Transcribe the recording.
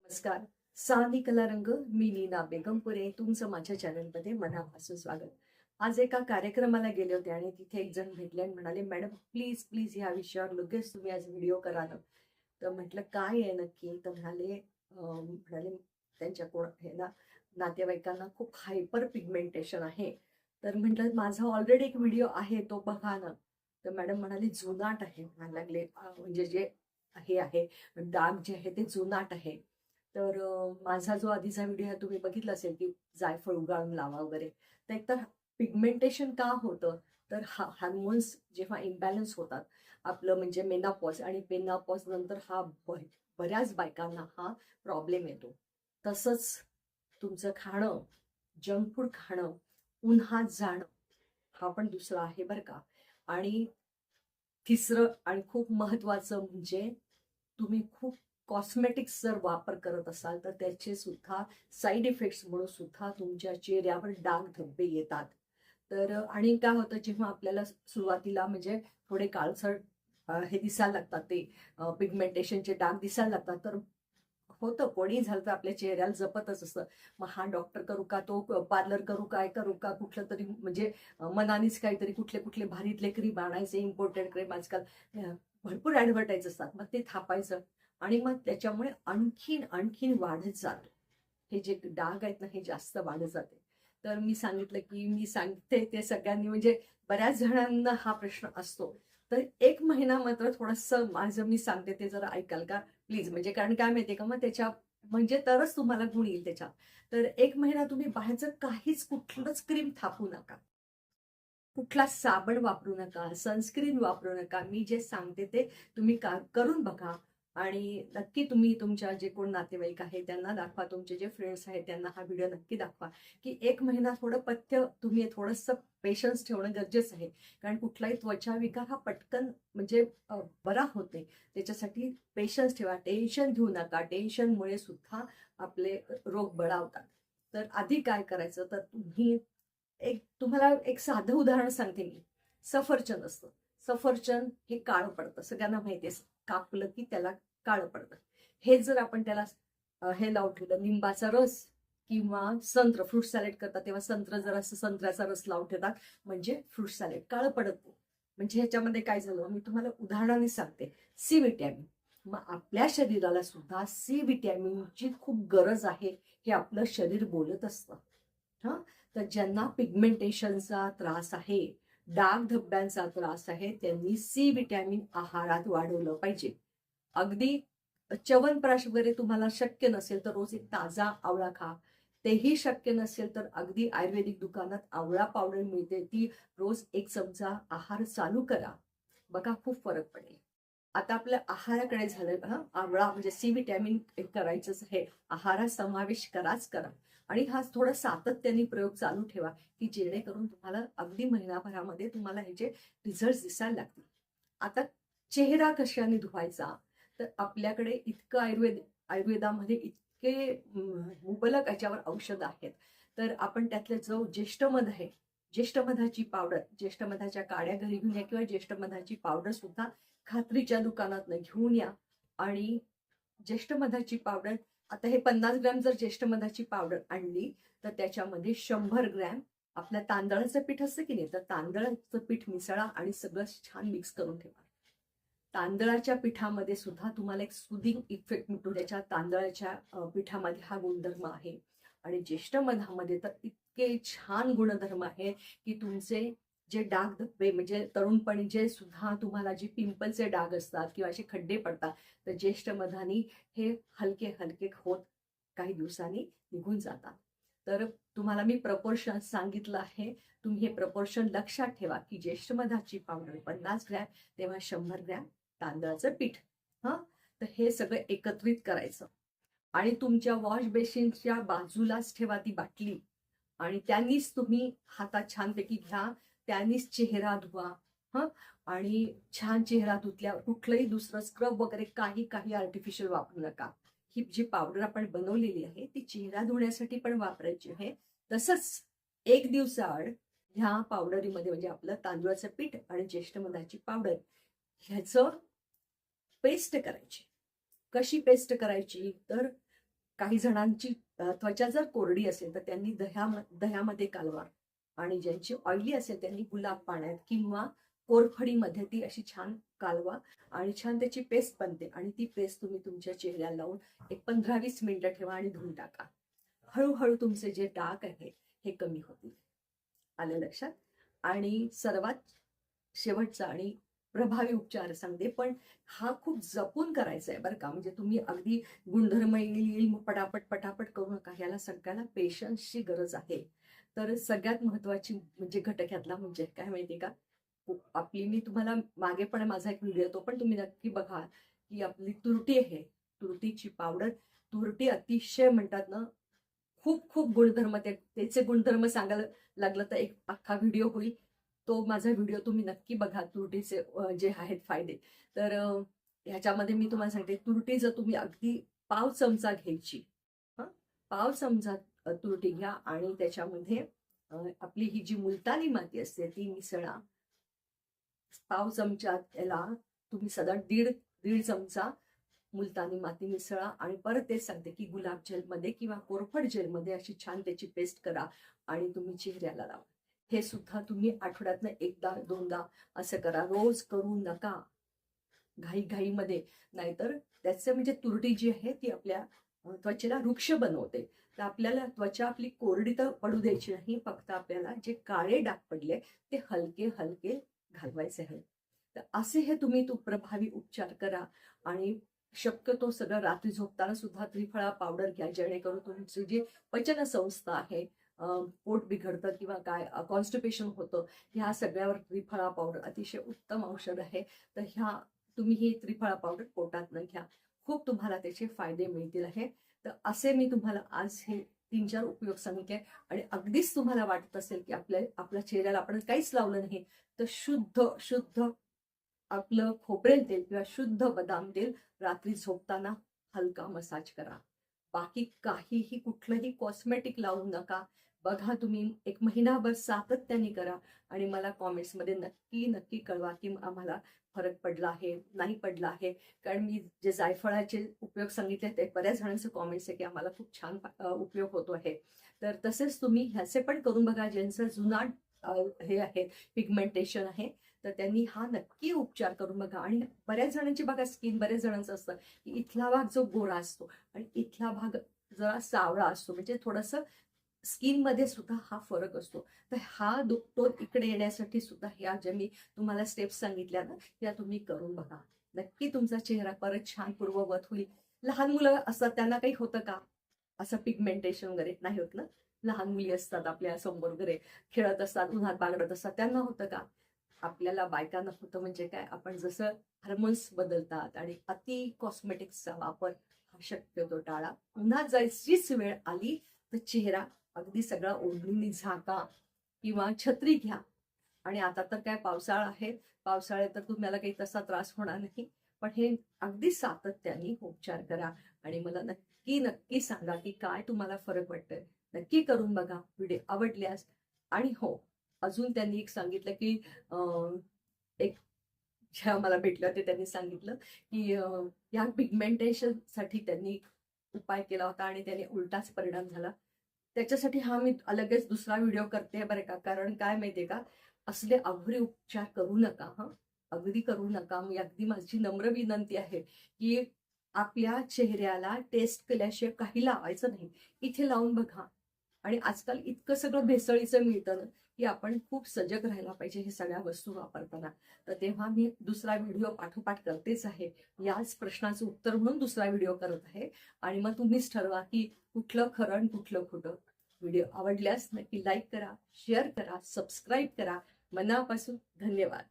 नमस्कार. सानी कला रंग मी नीना बेगमपुरे तुमचं माझ्या चॅनलमध्ये मनापासून स्वागत. आज एका कार्यक्रमाला गेले होते आणि तिथे एक जण भेटले आणि म्हणाले, मॅडम प्लीज प्लीज ह्या विषयावर लगेच तुम्ही आज व्हिडिओ करा ना. तर म्हटलं काय आहे नक्की. तर म्हणाले त्यांच्या कोण हे ना नातेवाईकांना खूप हायपर पिगमेंटेशन आहे. तर म्हटलं माझा ऑलरेडी एक व्हिडिओ आहे तो बघा ना. तर मॅडम म्हणाले जुनाट आहे. म्हणायला लागले म्हणजे जे हे आहे डाग जे आहे ते जुनाट आहे. तर माझा जो आधीचा व्हिडिओ आहे तुम्ही बघितला असेल की जायफळ उगाळून लावा वगैरे. तर एकतर पिगमेंटेशन का होतं, तर हार्मोन्स जेव्हा इम्बॅलन्स होतात आपलं म्हणजे मेनापॉज आणि मेनापॉज नंतर बऱ्याच बायकांना हा प्रॉब्लेम येतो. तसंच तुमचं खाणं, जंक फूड खाणं, उन्हात जाणं हा पण दुसरा आहे बरं का. आणि तिसरं आणि खूप महत्वाचं म्हणजे तुम्ही खूप कॉस्मेटिक्स जर वापर करत असाल तर त्याचे सुद्धा साईड इफेक्ट्स म्हणून सुद्धा तुमच्या चेहऱ्यावर डाग धब्बे येतात. तर आणि काय होतं जेव्हा आपल्याला सुरुवातीला म्हणजे थोडे काळसर हे दिसायला लागतात ते पिगमेंटेशनचे डाग दिसायला लागतात. तर होतं कोणी झालं तर आपल्या चेहऱ्याला जपतच असतं. मग हा डॉक्टर करू का, तो पार्लर करू काय करू का, कुठलं तरी म्हणजे मनानेच काहीतरी कुठले कुठले भारीतले क्रीम आणायचे, इम्पोर्टेड क्रीम आजकाल भरपूर ऍडव्हर्टाईज असतात. मग ते थापायचं आणि मग त्याच्यामुळे आणखीन आणखीन वाढत जातो. हे जे डाग आहेत ना हे जास्त वाढत जाते. तर मी सांगितलं की मी सांगते ते सगळ्यांनी म्हणजे बऱ्याच जणांना हा प्रश्न असतो. तर 1 महिना मात्र थोडंसं माझं मी सांगते ते जरा ऐकाल का प्लीज. म्हणजे कारण काय माहितीये का मग त्याच्या म्हणजे तरच तुम्हाला गुण येईल त्याच्यात. तर 1 महिना तुम्ही बाहेरचं काहीच कुठलंच क्रीम थापू नका. कुठला साबण वापरू नका, सनस्क्रीन वापरू नका. मी जे सांगते ते तुम्ही करून बघा आणि नक्की तुम्ही तुमच्या जे कोण नातेवाईक आहे त्यांना दाखवा. तुमचे जे फ्रेंड्स आहेत त्यांना हा व्हिडिओ नक्की दाखवा, की 1 महिना थोडं पथ्य तुम्ही थोडंसं पेशन्स ठेवणं गरजेचं आहे. कारण कुठलाही त्वचा विकार हा पटकन म्हणजे बरा होत नाही. त्याच्यासाठी पेशन्स ठेवा. टेन्शन घेऊ नका. टेन्शनमुळे सुद्धा आपले रोग बळावतात. तर आधी काय करायचं तर तुम्ही तुम्हाला एक साधं उदाहरण सांगते मी. सफरचंद असतं. सफरचंद हे काळं पडतं. सगळ्यांना माहिती आहे. कापलं की त्याला काळं पडतं. हे जर आपण त्याला हे लावून ठेवलं लिंबाचा रस किंवा संत्र फ्रूट सॅलेड करतात तेव्हा जर असं संत्र्याचा रस लावून ठेवतात म्हणजे फ्रूट सॅलेड काळं पडत नाही. म्हणजे ह्याच्यामध्ये काय झालं मी तुम्हाला उदाहरणाने सांगते. C vitamin. मग आपल्या शरीराला सुद्धा सी विटॅमिनची खूप गरज आहे हे आपलं शरीर बोलत असतं. हा. तर ज्यांना पिगमेंटेशनचा त्रास आहे, डाग धब्ब्यांचा त्रास आहे, त्यांनी सी विटॅमिन आहारात वाढवलं पाहिजे. अगदी च्यवनप्राश वगैरे तुम्हाला शक्य नसेल तर रोज एक ताजा आवळा खा. तेही शक्य नसेल तर अगदी आयुर्वेदिक दुकानात आवळा पावडर मिळते, ती रोज 1 चमचा आहार चालू करा. बघा खूप फरक पडेल. आता आपल्या आहाराकडे झालं हा आवळा म्हणजे सी विटॅमिन करायचंच आहे. आहारात समावेश करा आणि हा थोडा सातत्याने प्रयोग चालू ठेवा, की जेणेकरून तुम्हाला अगदी महिनाभरामध्ये तुम्हाला ह्याचे रिझल्ट दिसायला लागतील. आता चेहरा कशाने धुवायचा? तर आपल्याकडे इतकं आयुर्वेदामध्ये इतके मुबलक याच्यावर औषध आहेत. तर आपण त्यातले जो ज्येष्ठमध आहे, ज्येष्ठमधाची पावडर, ज्येष्ठमधाच्या काड्या घरी घेऊन या किंवा ज्येष्ठमधाची पावडर सुद्धा खात्रीच्या दुकानातनं घेऊन या आणि ज्येष्ठ मधाची पावडर. आता हे 50 ग्रॅम जर ज्येष्ठ मधाची पावडर आणली तर त्याच्यामध्ये 100 ग्रॅम आपल्या तांदळाचं पीठ असतं की नाही, तर तांदळाचं पीठ मिसळा आणि सगळं छान मिक्स करून ठेवा. तांदळाच्या पिठामध्ये सुद्धा तुम्हाला एक सुदिंग इफेक्ट मिळतो. त्याच्या तांदळाच्या पिठामध्ये हा गुणधर्म आहे आणि ज्येष्ठ मधामध्ये तर इतके छान गुणधर्म आहे की तुमचे जे डाग धब्बे म्हणजे तरुणपणी जे सुद्धा तुम्हाला जे पिंपलचे डाग असतात किंवा असे खड्डे पडतात तर ज्येष्ठ मधानी हे हलके हलके होत काही दिवसांनी निघून जातात. तर तुम्हाला मी प्रपोर्शन सांगितलं आहे. तुम्ही हे प्रपोर्शन लक्षात ठेवा की ज्येष्ठ मधाची पावडर 50 ग्रॅम तेव्हा 100 ग्रॅम तांदळाचं पीठ. हा. तर हे सगळं एकत्रित करायचं आणि तुमच्या वॉश बेसिनच्या बाजूलाच ठेवा ती बाटली आणि त्यांनीच तुम्ही हातात छानपैकी घ्या. त्यांनीच चेहरा धुवा. हा. आणि छान चेहरा धुतल्यावर कुठलंही दुसरं स्क्रब वगैरे काही काही आर्टिफिशियल वापरू नका. ही जी पावडर आपण बनवलेली आहे ती चेहरा धुण्यासाठी पण वापरायची आहे. तसंच 1 दिवसाआड ह्या पावडरीमध्ये म्हणजे आपलं तांदूळाचं पीठ आणि ज्येष्ठ मधाची पावडर ह्याचं पेस्ट करायची. कशी पेस्ट करायची तर काही जणांची त्वचा जर कोरडी असेल तर त्यांनी दह्यामध्ये कालवा, आणि ज्यांची ऑइली असेल त्यांनी गुलाब पाण्यात किंवा कोरफडीमध्ये ती अशी छान कालवा, आणि छान त्याची पेस्ट बनते, आणि ती पेस्ट तुम्ही तुमच्या चेहऱ्याला लावून एक 15-20 मिनिटं ठेवा आणि धुवून टाका. हळूहळू तुमचे जे डाग आहे हे कमी होतील. आलं लक्षात? आणि सर्वात शेवटचा आणि प्रभावी उपचार सांगते, पण हा खूप जपून करायचा आहे बरं का. म्हणजे तुम्ही अगदी गुणधर्म येईल पटापट पटापट करू नका. ह्याला सगळ्याला पेशन्सची गरज आहे. तर सगळ्यात महत्वाची म्हणजे घटक ह्यातला म्हणजे काय माहितीये का, आपली, मी तुम्हाला मागे पण माझा एक व्हिडिओ तो पण तुम्ही नक्की बघा, की आपली तुरटी आहे, तुरटीची पावडर. तुरटी अतिशय म्हणतात ना, खूप खूप गुणधर्म, त्याचे गुणधर्म सांगायला लागलं तर एक अख्खा व्हिडिओ होईल. तो माझा व्हिडिओ तुम्ही नक्की बघा, तुरटीचे जे आहेत फायदे. तर ह्याच्यामध्ये मी तुम्हाला सांगते, तुरटी जर तुम्ही अगदी पाव चमचा घ्यायची, हं, पाव चमचा तुरटी घ्या, आणि त्याच्यामध्ये आपली ही जी मुलतानी माती असते ती मिसळा. पाव चमचा याला तुम्ही साधारण दीड दीड चमचा मुलतानी माती मिसळा, आणि परत तेच सांगते की गुलाब जेलमध्ये किंवा कोरफड जेलमध्ये अशी छान त्याची पेस्ट करा आणि तुम्ही चेहऱ्याला लावा. हे सुद्धा तुम्ही आठवड्यातनं एकदा दोनदा असं करा, रोज करू नका घाईमध्ये. नाहीतर त्याचं म्हणजे तुरटी जी आहे ती आपल्या त्वचेला वृक्ष बनवते. तर आपल्याला त्वचा आपली कोरडी तर पडू द्यायची नाही, फक्त आपल्याला जे काळे डाग पडले ते हलके हलके घालवायचे आहेत. तर असे हे तुम्ही प्रभावी उपचार करा. आणि शक्यतो सगळं रात्री झोपताना सुद्धा त्रिफळा पावडर घ्या, जेणेकरून तुमची जी पचन संस्था आहे, पोट बिघडतं किंवा काय कॉन्स्टिपेशन होतं, ह्या सगळ्यावर त्रिफळा पावडर अतिशय उत्तम औषध आहे. तर तुम्ही ही त्रिफळा पावडर पोटात न घ्या, खूप तुम्हाला त्याचे फायदे मिळतील आहे. तर असे मी तुम्हाला आज हे 3-4 उपयोग सांगितले. आणि अगदीच तुम्हाला वाटत असेल की आपल्या चेहऱ्याला आपण काहीच लावलं नाही, तर शुद्ध शुद्ध आपलं खोबरेल तेल किंवा शुद्ध बदाम तेल रात्री झोपताना हलका मसाज करा. बाकी काहीही कुठलंही कॉस्मेटिक लावू नका. बघा, तुम्ही एक महिनाभर सातत्याने करा आणि मला कॉमेंट्समध्ये नक्की नक्की कळवा की आम्हाला फरक पडला आहे, नाही पडला आहे. कारण मी जे जायफळाचे उपयोग सांगितले ते बऱ्याच जणांचे कॉमेंट्स आहे की आम्हाला खूप छान उपयोग होतो आहे. तर तसेच तुम्ही ह्याचे पण करून बघा, ज्यांचं जुनाट हे आहे, पिगमेंटेशन आहे, तर त्यांनी हा नक्की उपचार करून बघा. आणि बऱ्याच जणांची बघा स्किन, बऱ्याच जणांचं असतं की इथला भाग जो गोरा असतो आणि इथला भाग जरा सावळा असतो, म्हणजे थोडंसं स्किन मध्ये सुद्धा हा फरक असतो. तर हा तो इकडे येण्यासाठी सुद्धा ह्या ज्या मी तुम्हाला स्टेप्स सांगितल्या ना, त्या तुम्ही करून बघा. नक्की तुमचा चेहरा परत छान पूर्ववत होईल. लहान मुलं असतात त्यांना काही होतं का असं पिगमेंटेशन वगैरे? नाही होत ना. लहान मुली असतात आपल्या समोर वगैरे खेळत असतात, उन्हात बागडत असतात, त्यांना होतं का? आपल्याला बायकांना होतं. म्हणजे काय, आपण जसं हार्मोन्स बदलतात आणि अति कॉस्मेटिक्सचा वापर हा शक्यतो टाळा. उन्हात जायचीच वेळ आली तर चेहरा अगदी सगळा ओढणीने झाका किंवा छत्री घ्या. आणि आता तर काय पावसाळा आहे, पावसाळ्यात तर तुम्हाला काही तसा त्रास होणार नाही. पण हे अगदी सातत्याने उपचार करा आणि मला नक्की नक्की सांगा की काय तुम्हाला फरक वाटतोय. नक्की करून बघा व्हिडिओ आवडल्यास. आणि हो, अजून त्यांनी एक सांगितलं की एक ज्या मला भेटले होते त्यांनी सांगितलं की या पिगमेंटेशन साठी त्यांनी उपाय केला होता आणि त्याने उलटाच परिणाम झाला. त्याच्यासाठी हा मी लगेच दुसरा व्हिडिओ करते बरं का. कारण काय माहितीये का, असले अघोरी उपचार करू नका. अगदी करू नका. मी अगदी माझी नम्र विनंती आहे की आपल्या चेहऱ्याला टेस्ट केल्याशिवाय काही लावायचं नाही. इथे लावून बघा. आणि आजकाल इतकं सगळं भेसळीचं मिळतं ना, की आपण खूप सजग राहायला पाहिजे हे सगळ्या वस्तू वापरताना. तर तेव्हा मी दुसरा व्हिडिओ पाठोपाठ करतेच आहे. याच प्रश्नाचं उत्तर म्हणून दुसरा व्हिडिओ करत आहे. आणि मग तुम्हीच ठरवा की कुठलं खरं आणि कुठलं खोटं. व्हिडिओ आवडल्यास नक्की लाईक करा, शेअर करा, सबस्क्राईब करा. मनापासून धन्यवाद.